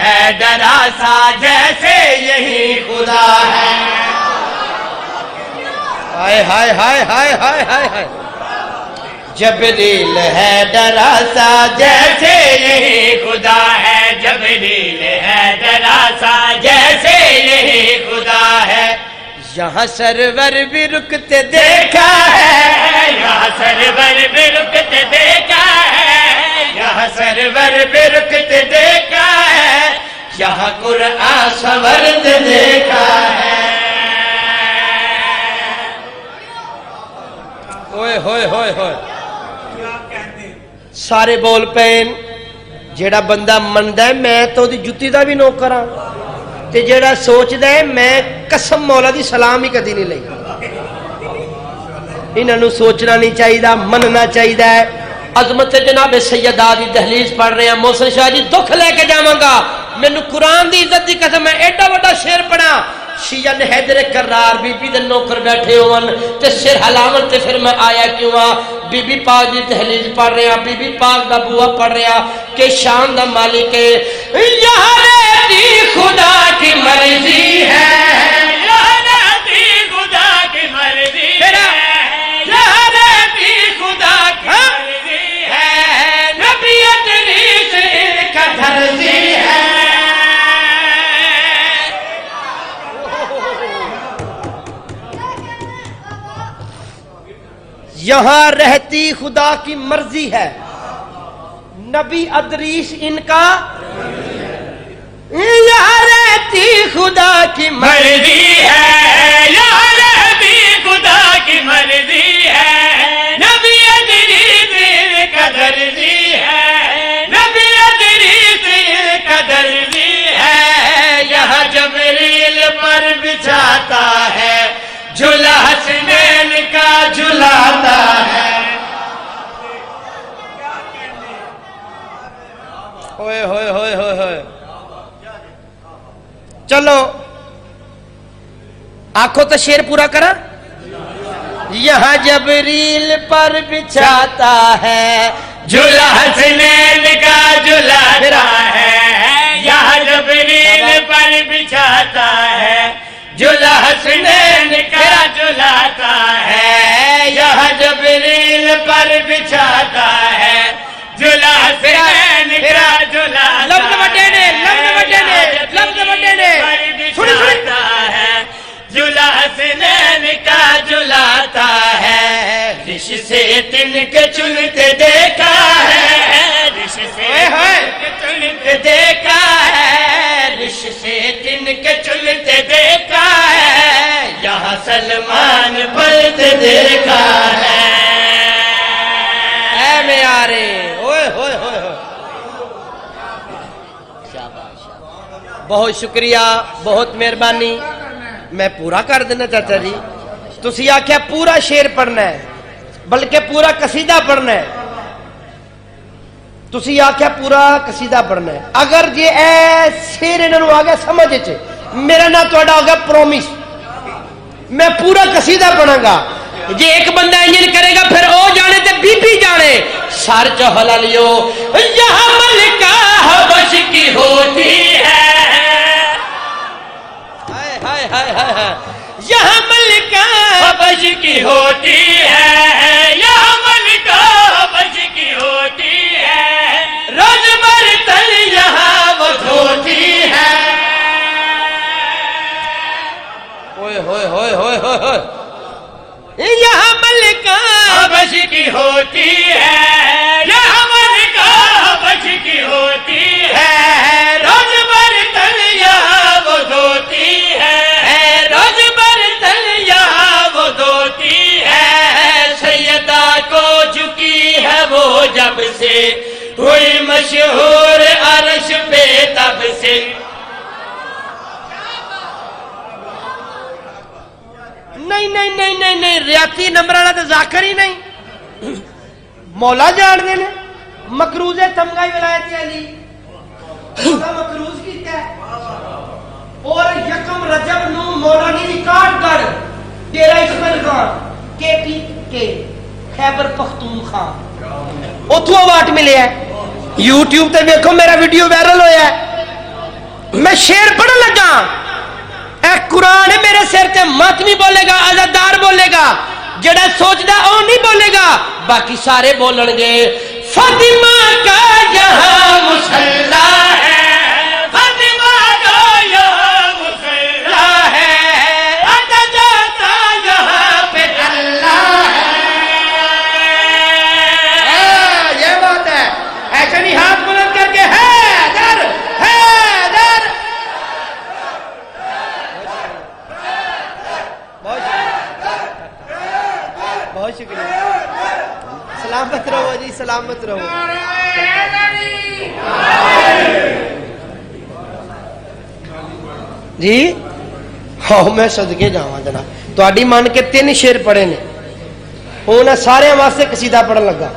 ہے ڈرا سا جیسے یہی خدا ہے. ہائے ہائے ہائے ہائے ہائے ہائے ہائے. جبریل ہے ڈرا سا جیسے یہی خدا ہے. جبریل ہے ڈرا سا جیسے یہی خدا ہے. یہاں سرور بھی رکتے دیکھا ہے. یہاں سرور بھی رکتے دیکھا ہے. یہاں سرور بھی رکتے دیکھا ہے. یہاں قرآن سورتے دیکھا ہے. ہوئے ہوئے ہوئے ہوئے. سارے بول پین. جیڑا بندہ مندا ہے میں تو دی جُتی دا بھی نوکر ہاں تے جیڑا سوچدا ہے میں قسم مولا دی سلام ہی کدی نہیں لئی. انہاں نوں سوچنا نہیں چاہیدا, مننا چاہیدا ہے. عظمت جناب سیدہ دی دہلیز پڑھ رہے ہیں. محسن شاہ جی دکھ لے کے جاواں گا, مینوں قرآن دی عزت دی قسم ہے ایڈا بڑا شعر پڑھا. شیعہ نے حیدر کرار بی بی دے نوکر بیٹھے ہون تے سر ہلاون تے پھر میں آیا کیوں آ. بی بی پاک دی تحلیل پڑھ رہے ہیں, بی بی پاک دا بوا پڑھ رہے ہیں کہ شان دا مالک ہے. یہاں رہتی خدا کی مرضی ہے. یہاں رہتی خدا کی مرضی ہے. یہاں رہتی خدا کی مرضی ہے. نبی ادریس ان کا درزی ہے. یہاں رہتی خدا کی مرضی ہے. نبی ادریس ان کا. یہاں رہتی خدا کی مرضی ہے. یہاں رہتی خدا کی مرضی ہے. نبی ادریس ان کا درزی ہے. نبی ادریس ان کا درزی ہے. یہاں جبریل پر بچھاتا ہے جھولا حسنین کا جھلاتا ہے. ہوئے ہوئے ہوئے ہوئے ہوئے. چلو آنکھوں تو شعر پورا کرا. یہاں جبریل پر بچھاتا ہے جھولا حسنین کا جھلاتا ہے. یہاں جبریل پر بچھاتا ہے جھولا حسنین کا جھلاتا ہے. یہاں جبریل پر بچھاتا ہے جھولا حسنین کا جھلاتا ہے. لفظ بٹے نے لفظ بٹے نے لفظ بٹے نے بچھاتا ہے جھولا حسنین کا جھلاتا ہے. رش سے تن کے چنتے دیکھا ہے. رش سے چنتے دیکھا ہے. رش سے تن کے چنتے دیکھا ہے. یہاں سلمان پڑھتے دیکھا ہے. اے میارے اوئے ہوئے ہوئے ہوئے. بہت شکریہ, بہت مہربانی. میں پورا کر دینا چاچا جی. تسی آکھیا پورا شعر پڑھنا ہے بلکہ پورا قصیدہ پڑھنا ہے. تسی آکھیا پورا قصیدہ پڑھنا ہے. اگر جی اے شعر انہوں آ گیا سمجھ چے میرا نام تو ہو گیا پرومس. میں پورا قصیدہ پڑھاں گا. جی ایک بندہ انجن کرے گا پھر او جانے تے بی بی جانے. سار چہلا لیو. یہاں ملکہ حبش کی ہوتی ہے. ہائے ہائے ہائے ہائے. یہاں ملکہ حبش کی ہوتی ہے. یہاں ملکہ حبش کی ہوتی ہے. روز برتن یہاں وہ دھوتی ہے. ہوئے ہوئے ہوئے ہوئے ہوئے. یہاں ملکہ حبش کی ہوتی ہے. یہاں ملکہ حبش کی ہوتی ہے. روز برتن یہاں وہ دھوتی ہے. روز برتن یہاں وہ دھوتی ہے. سیدہ کو جھکی ہے وہ جب سے ہوئی مشہور عرش پہ تب سے. نہیں نہیں نہیں نہیں نہیں ریاتی نمبرانا تو ذاکر ہی نہیں. مولا جان دے نے مکروز تمغہ ولایت علی مکروز کیتا ہے. اور یکم رجب نو مولا نے ریکارڈ کر ڈیرہ اسماعیل خان کے پی کے خیبر پختونخوا اتھوں اواٹ ملے ہے. YouTube تے دیکھو میرا ویڈیو وائرل ہویا ہے. میں شعر پڑھن لگا, اے قرآن میرے سر تے ماتمی بولے گا, عزادار بولے گا, جڑا سوچدا او نہیں بولے گا, باقی سارے بولن گے. فاطمہ کا یہاں مصلی ہے, فاطمہ کا یہاں مصلی ہے, آتا جاتا یہاں پہ اللہ ہے. یہ بات ہے. ایسے نہیں ہاتھ بلند کر کے حیدر حیدر. بہت شکریہ. سلامت رہو جی, سلامت رہو. جی ہاں میں صدقے جاواں جناب, تہاڈی من کے 3 شعر پڑھے نے, ہن سارے واسطے قصیدہ پڑھن لگا.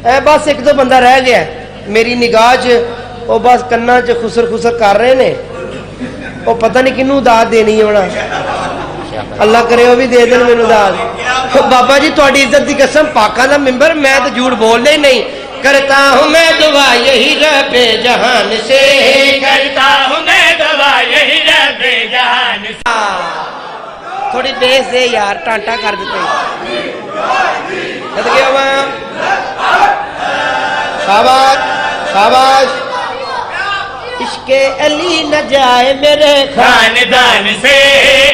اے بس ایک دو بندہ رہ گیا میری نگاہ چ, وہ بس کنا چ خسر خسر کر رہے نے, وہ پتہ نہیں کنوں داد دینی ہونا. اللہ کرے وہ بھی دے دین مینوں داد. بابا جی تہاڈی عزت دی قسم, پاکاں دا ممبر, میں تو جھوٹ بولنا ہی نہیں. کرتا ہوں میں دعا یہی رب جہان سے, کرتا ہوں میں دعا یہی رب جہان سے. تھوڑی بیس دے یار, ٹانٹا کر دیتے. صدقے ہواں. شاباش شاباش. عشق علی نہ جائے میرے خاندان سے,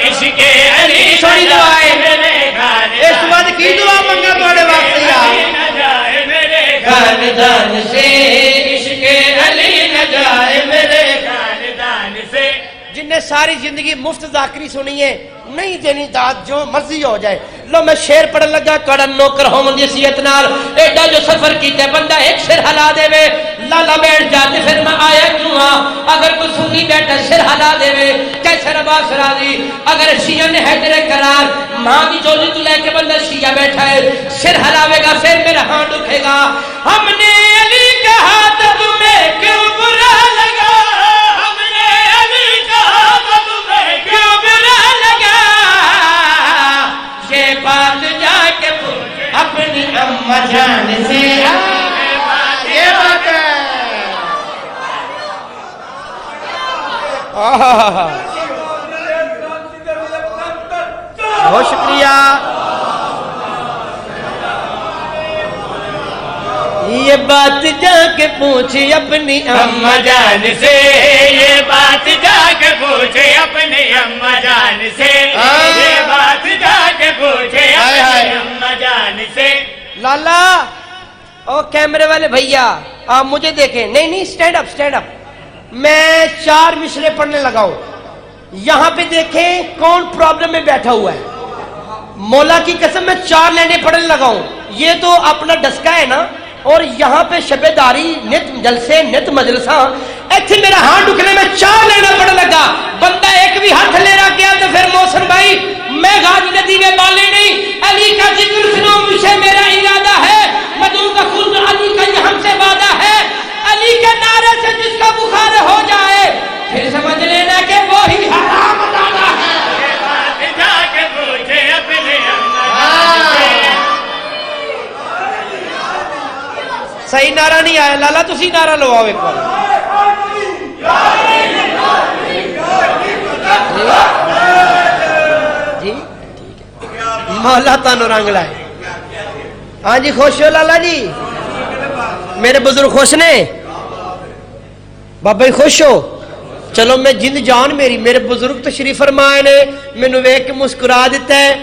عشق علی سوڑی دعائے میرے خاندان اس بعد کی دعا منگا تھوڑے واسطے یار. نہ جائے میرے خاندان سے عشق علی نہ جائے میرے. خاندان سے. جن نے ساری زندگی مفت ذاکری سنی ہے, نہیں دینی داد جو مرضی ہو جائے. لو میں شعر پڑھن لگا, تھوڑا نوکر ہومن دی حیثیت نال ایڈا جو سفر کیتے بندہ ایک سر ہلا دے وے, لالا بیٹھ جاتے پھر میں آیا کیوں ہاں. اگر کوئی سنی بیٹھا سر ہلا دے وے کیسے عباس راضی. اگر شیعہ نے حیدر قرار ماں کی جولی تو لے کے بندہ شیعہ بیٹھا ہے, سر ہلاوے گا پھر میرا ہاں دکھے گا. ہم نے علی کہا تو تمہیں کیوں برا لگا, ہم نے علی کہا تو تمہیں کیوں برا لگا. یہ بات جا کے پوچھ اپنی اماں جان سے. یہ بات ہے. بہت شکریہ. یہ بات جا کے پوچھ اپنی اماں جان سے, یہ بات جا کے پوچھے اپنی اماں جان سے, یہ بات جا کے پوچھے اپنی اماں جان سے. لالا او کیمرے والے بھیا آپ مجھے دیکھیں. نہیں نہیں, سٹینڈ اپ سٹینڈ اپ. میں 4 مصرے پڑھنے لگا ہوں. یہاں پہ دیکھیں کون پرابلم میں بیٹھا ہوا ہے. مولا کی قسم میں 4 لائنیں پڑھنے لگا ہوں. یہ تو اپنا ڈسکا ہے نا, اور یہاں پہ شب داری نت جلسے نت مجلساں, ایتھے میرا ہاں ڈکنے میں 4 لائنیں پڑھنے لگا. بندہ ایک بھی ہاتھ لے رہا گیا تو پھر محسن بھائی میں غازی ندی میں بالے نہیں. علی کا ذکر سنو مجھے میرا ارادہ ہے, مدعو کا خلد علی کا یہ ہم سے وعدہ ہے. علی کے نعرے سے جس کا بخار ہو جائے پھر سمجھ لینا کہ وہی حرام دادا ہے. یہ بات جا کے پوچھے اپنی اماں جان سے. صحیح نعرہ نہیں آیا لالا, تسی نعرہ لواؤ ایک بار. جی مولا تانو رنگ لائے. ہاں جی خوش ہو لالا جی, میرے بزرگ خوش نے, بابا جی خوش ہو. چلو میں جند جان میری, میرے بزرگ تشریف فرمائے نے, مینوں ویکھ کے مسکرا دیتا ہے.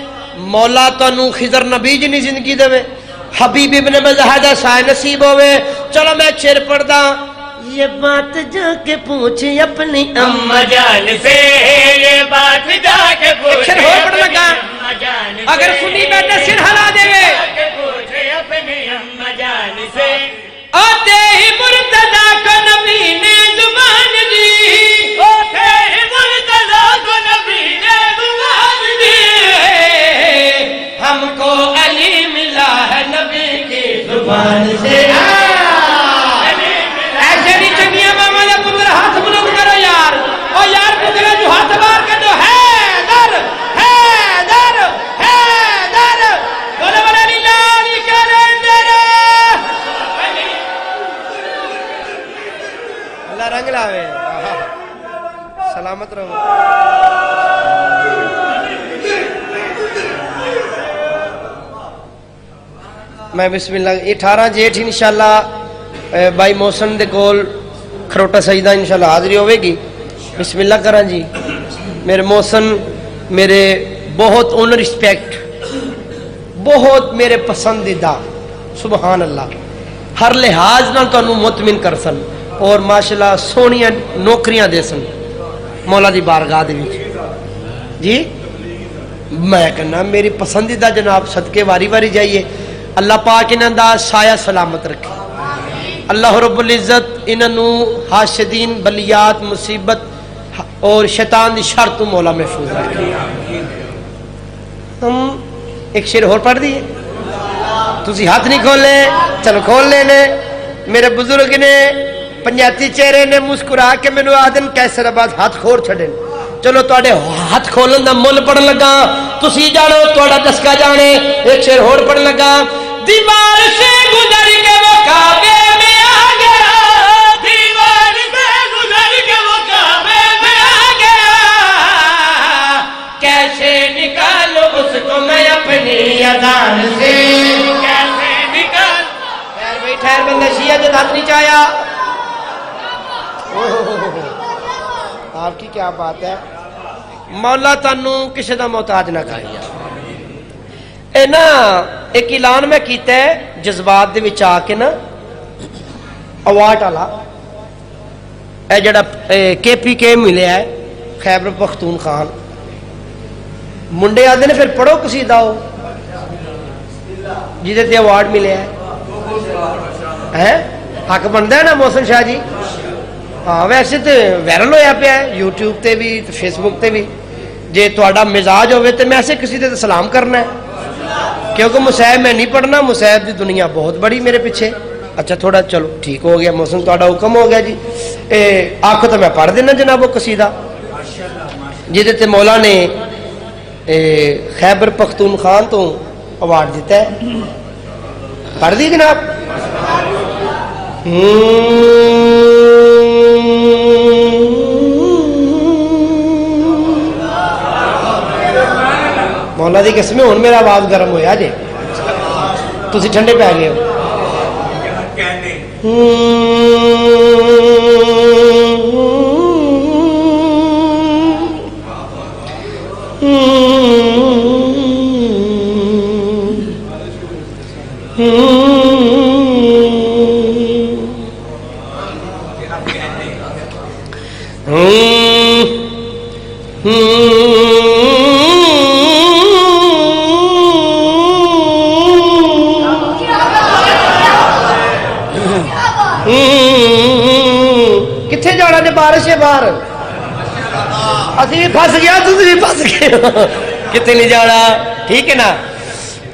مولا تانوں خضر نبی جنی زندگی دے, حبیب ابن مزاحدہ سائے نصیب ہوئے. چلو میں شعر پڑھدا. یہ بات جا کے پوچھ اپنی اماں جان سے, یہ بات جا کے پوچھے ہو پڑھ لگا. اماں جان سے, اگر سنی بیٹھے سر ہلا دے وے, جا کے پوچھے اپنی اماں جان سے. آتے ہی مرتضی کو نبی نے زبان دی, آتے ہی مرتضی کو نبی نے زبان دی, ہم کو علی ملا ہے نبی کی زبان سے. ایسے نہیں چنگیاں ماما یا پتر ہاتھ بلند کرو یار, او یار پتر جو ہاتھ بار کر دو. حیدر حیدر حیدر, بولو بولو علی لالی کرندر. سلامت رہو. میں بسم اللہ 18 جیٹھ انشاءاللہ بھائی محسن دے کول کھروٹا سجدہ انشاءاللہ حاضری ہوئے گی. بسم اللہ کریں جی. میرے محسن میرے بہت اون رسپیکٹ، بہت میرے پسندیدہ، سبحان اللہ، ہر لحاظ نال تانوں مطمئن کر سن اور ماشاءاللہ سونیاں نوکریاں دے سن مولا دی بارگاہ دے وچ. جی میں کہنا میری پسندیدہ جناب صدقے واری واری جائیے. اللہ پاک انہاں دا سایہ سلامت رکھے. اللہ رب العزت انہوں حاسدین بلیات مصیبت اور شیطان دی شر تو مولا محفوظ رکھے. ہم ایک شعر اور پڑھ دیئے. تسی ہاتھ نہیں کھولے، چلو کھول لینے. میرے بزرگ نے پنجاتی چہرے نے مسکرا کے مینوں آدن کیسر آباد ہاتھ کھور چھڑے. چلو تواڈے ہاتھ کھولن دا مل پڑھن لگا، تسی جانو تواڈا دسکا جانے. ایک شعر اور پڑھن لگا. دیوار سے گزر کے وہ کعبے میں آ گیا، دیوار سے گزر کے وہ کعبے میں آ گیا، کیسے نکالوں اس کو میں اپنی اذان سے، کیسے نکال. خیر بھائی ٹھہر بندہ شیعہ جد ہاتھ نہیں چاہیا. آپ کی کیا بات ہے. مولا تانوں کسی دا محتاج نہ کھائیا. اے نا ایک اعلان میں کیتا ہے جذبات دے وچ آ کے نا اوارڈ والا اے جڑا KPK ملیا ہے خیبر پختونخوا. منڈے آدھے نے پھر پڑھو قصیدہ ہو جہدے تے اوارڈ ملیا ہے. حق بنتا ہے نا محسن شاہ جی. ہاں ویسے تو وائرل ہویا پیا ہے یوٹیوب تے بھی فیس بک تے بھی. جے تہاڈا مزاج ہوئے تو میں ایسے کسی تے سلام کرنا ہے کیونکہ مصیب میں نہیں پڑھنا. مصیب دی دنیا بہت بڑی میرے پیچھے. اچھا تھوڑا چلو ٹھیک ہو گیا محسن تہاڈا حکم ہو گیا جی. آخو تو میں پڑھ دینا جناب وہ قصیدہ جہدے تے مولا نے خیبر پختونخوا تو اوارڈ دیتا ہے. پڑھ دی جناب. مولا دی قسم ہن میرا آواز گرم ہویا جی. تسی ٹھنڈے پی گئے ہو. کتنے جانا نے بارش ہے باہر. اسی بھی پھس گیا تھی بھی پھس گئے. کتنے نہیں جانا. ٹھیک ہے نا.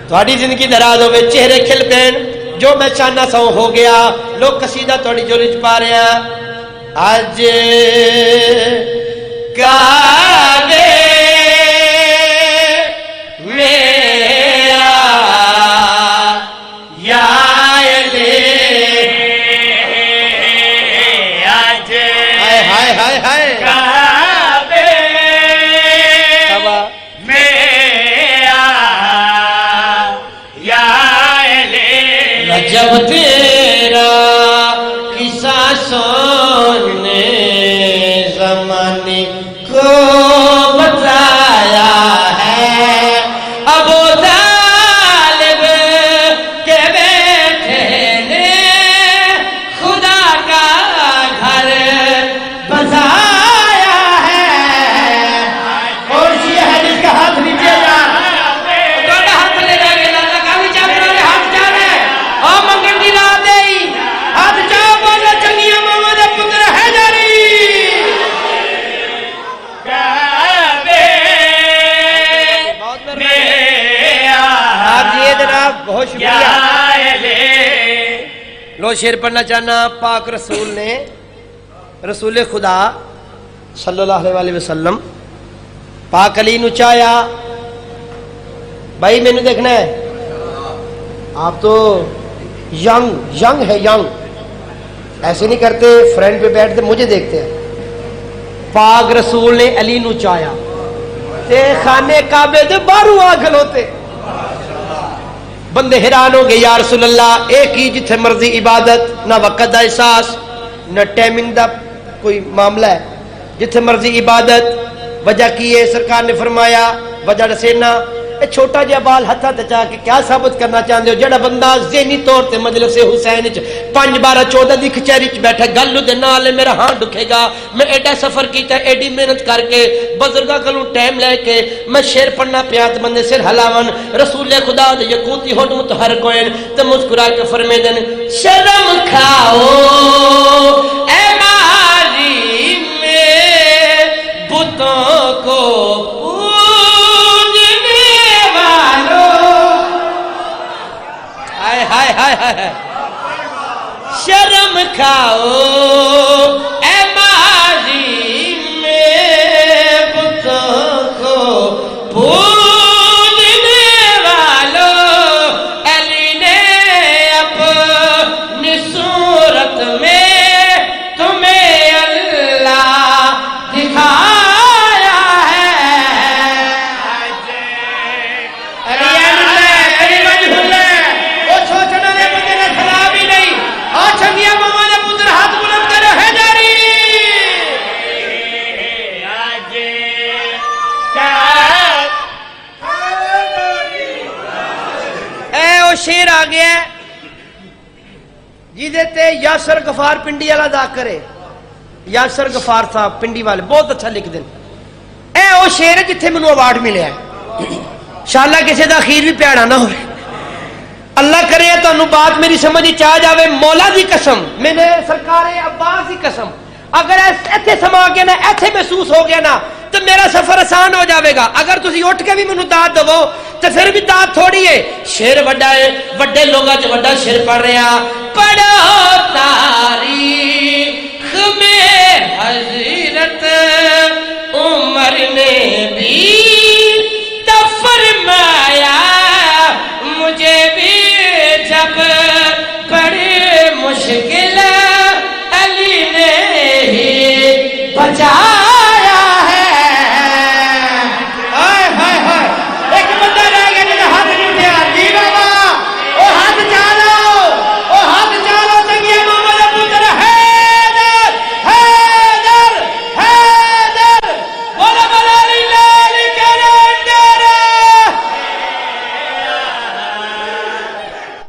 تھوڑی زندگی دراز ہوئے چہرے کھل پین جو میں چاہنا سو ہو گیا. لوگ قصیدہ تھوڑی جوڑی چ پا رہے ہیں. آج کعبے میرا یا علی. آج ہائے ہائے ہائے ہائے کعبے میرا یا علی. جب تیرا قصہ سونے زمانے کو بتایا ہے. ابو طالب کے بیٹے نے خدا کا گھر بسایا ہے. اور یہ ہے جس کا ہاتھ نیچے جا ہاتھ لے جا کے اللہ کا بھی چاہے ہاتھ چاہے اور منگن کی رات دے ہاتھ چاہ بولا چنگیا محمد پتر ہے جاری. آپ جی جناب بہت شکریہ. لو شعر پڑھنا چاہنا. پاک رسول نے رسول خدا صلی اللہ علیہ وسلم پاک علی نو چاہیا بھائی مینو دیکھنا ہے. آپ تو ینگ ہے ینگ. ایسے نہیں کرتے فرینڈ پہ بیٹھتے مجھے دیکھتے ہیں. پاک رسول نے علی نو چایا تے خانے کعبے دے باہروں آ کھلوتے. بندے حیران ہو گئے یا رسول اللہ ایک ہی جتھے مرضی عبادت، نہ وقت دا احساس نہ ٹائمنگ دا کوئی معاملہ ہے، جتھے مرضی عبادت. وجہ کی ہے؟ سرکار نے فرمایا وجہ دسینا اے چھوٹا جہا بال ہتھا تے چاہ کے کیا ثابت کرنا چاہتے ہو؟ جڑا بندہ ذہنی طور تے مجلس حسین وچ 5 12 14 دی کچہری وچ بیٹھا گل دے نال میرا ہاں دکھے گا، میں ایڈا سفر کیتا ایڈی محنت کر کے بزرگاں کولوں ٹائم لے کے میں شعر پڑھنا پیا تے بندے سر ہلاون رسول خدا دے یقوتی ہوٹ متحرک ہوئے تے مسکرا کے فرمیندے شرم کھاؤ اے ماری میں بتوں کو شرم کھاؤ اے ماضی میں بتوں کو پوجنے والوں، علی نے اپنی صورت میں تمہیں اللہ دکھایا ہے. شیر آ گیا جیدے تے یاسر غفار پنڈی والا دا کرے. یاسر غفار صاحب پنڈی والے بہت اچھا لکھ دیں. اے او شیر ہے جتھے مینوں ایوارڈ ملیا ہے. انشاءاللہ کسی دا اخیر بھی پیڑا نہ ہوئے. اللہ کرے تانوں بات میری سمجھ چاہ جاوے. مولا دی قسم، میں نے سرکار عباس دی قسم، اگر ایتھے سما گیا نا، ایتھے محسوس ہو گیا نا تو میرا سفر آسان ہو جاوے گا. اگر تسی اٹھ کے بھی مینوں داد دو تو پھر بھی داد تھوڑی ہے. شیر وڈا ہے، وڈے لوگاں چ وڈا شیر پڑھ رہے ہیں. پڑھو تاریخ